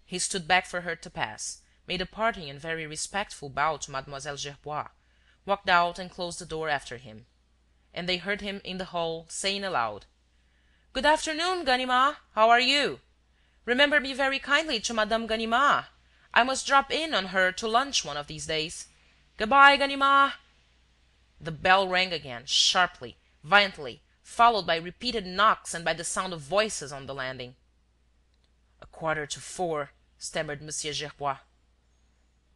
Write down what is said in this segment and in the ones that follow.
He stood back for her to pass, made a parting and very respectful bow to Mademoiselle Gerbois, walked out and closed the door after him. And they heard him in the hall saying aloud: "Good afternoon, Ganimard. How are you? Remember me very kindly to Madame Ganimard. I must drop in on her to lunch one of these days. Good-bye, Ganimard." The bell rang again, sharply, violently, followed by repeated knocks and by the sound of voices on the landing. "A quarter to 4," stammered M. Gerbois.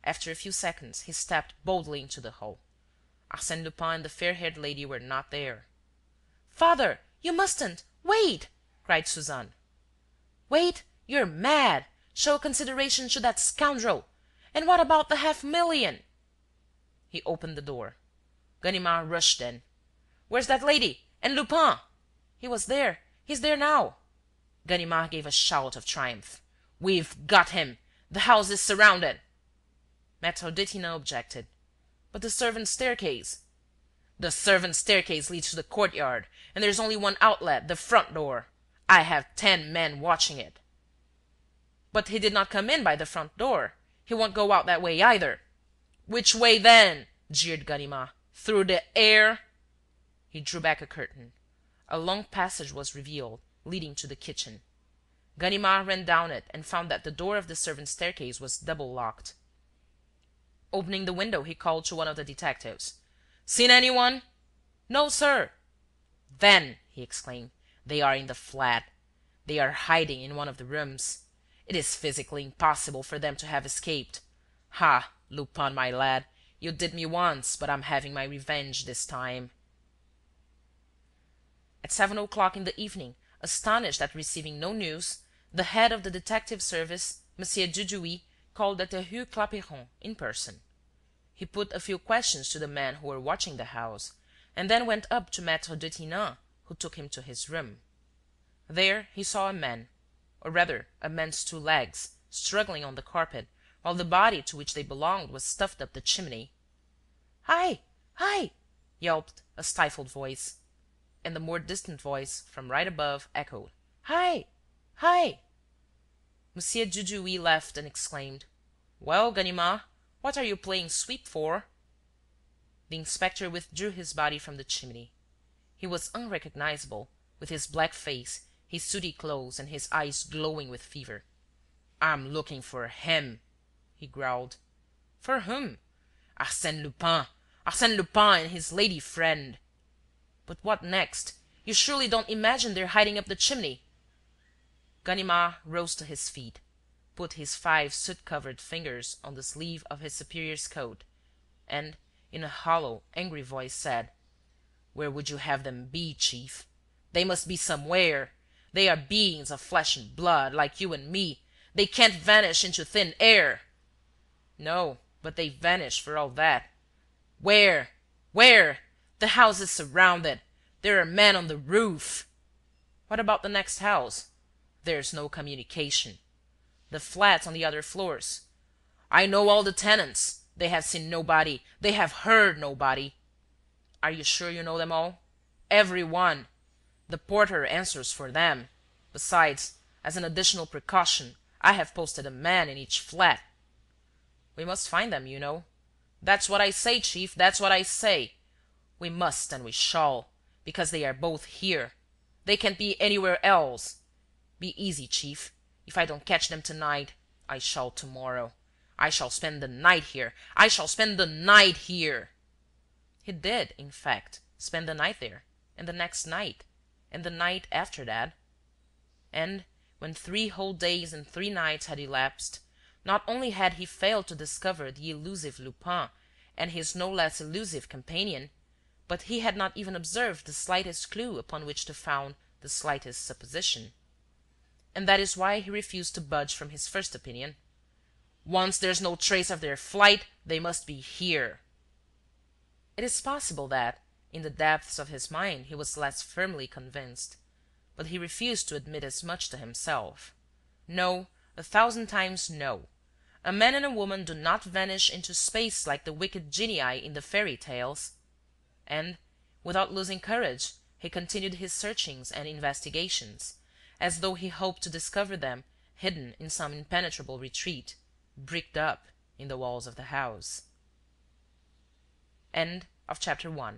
After a few seconds, he stepped boldly into the hall. Arsène Lupin and the fair-haired lady were not there. "Father, you mustn't! Wait!" cried Suzanne. "Wait? You're mad! Show consideration to that scoundrel! And what about the 500,000?" He opened the door. Ganimard rushed in. "Where's that lady? And Lupin?" "He was there. He's there now." Ganimard gave a shout of triumph. "We've got him! The house is surrounded!" Maitre Detinan objected: "But the servants' staircase?" "The servants' staircase leads to the courtyard, and there's only one outlet, the front door. I have 10 men watching it." "But he did not come in by the front door. He won't go out that way either." "Which way, then?" jeered Ganimard. "Through the air?" He drew back a curtain. A long passage was revealed, leading to the kitchen. Ganimard ran down it and found that the door of the servants' staircase was double locked. Opening the window, he called to one of the detectives: "Seen anyone?" "No, sir." "Then," he exclaimed, "they are in the flat. They are hiding in one of the rooms. It is physically impossible for them to have escaped. Ah, Lupin, my lad, you did me once, but I'm having my revenge this time." At 7 o'clock in the evening, astonished at receiving no news, the head of the detective service, M. Dudouis, called at the Rue Clapeyron in person. He put a few questions to the men who were watching the house, and then went up to Maitre Detinan, who took him to his room. There he saw a man, or rather a man's 2 legs, struggling on the carpet, while the body to which they belonged was stuffed up the chimney. "Hi! Hi!" yelped a stifled voice. And the more distant voice, from right above, echoed: "Hi! Hi!" M. Dudouis laughed and exclaimed: "Well, Ganimard, what are you playing sweep for?" The inspector withdrew his body from the chimney. He was unrecognizable, with his black face, his sooty clothes and his eyes glowing with fever. "I'm looking for him," he growled. "For whom?" "Arsène Lupin! Arsène Lupin and his lady friend." "But what next? You surely don't imagine they're hiding up the chimney?" Ganimard rose to his feet, put his 5 soot-covered fingers on the sleeve of his superior's coat, and, in a hollow, angry voice, said: "Where would you have them be, chief? They must be somewhere. They are beings of flesh and blood, like you and me. They can't vanish into thin air." "No, but they vanish for all that." "Where? Where? The house is surrounded. There are men on the roof." "What about the next house?" "There's no communication." "The flats on the other floors?" "I know all the tenants. They have seen nobody. They have heard nobody." "Are you sure you know them all?" "Every one. The porter answers for them. Besides, as an additional precaution, I have posted a man in each flat." "We must find them, you know." "That's what I say, chief, that's what I say. We must and we shall, because they are both here. They can't be anywhere else. Be easy, chief. If I don't catch them tonight, I shall tomorrow. I shall spend the night here. I shall spend the night here." He did, in fact, spend the night there, and the next night, and the night after that. And, when 3 whole days and 3 nights had elapsed, not only had he failed to discover the elusive Lupin and his no less elusive companion, but he had not even observed the slightest clue upon which to found the slightest supposition. And that is why he refused to budge from his first opinion. Once there's no trace of their flight, they must be here. It is possible that, in the depths of his mind, he was less firmly convinced. But he refused to admit as much to himself. No, 1,000 times no. A man and a woman do not vanish into space like the wicked genii in the fairy tales. And, without losing courage, he continued his searchings and investigations, as though he hoped to discover them hidden in some impenetrable retreat, bricked up in the walls of the house. Chapter 2.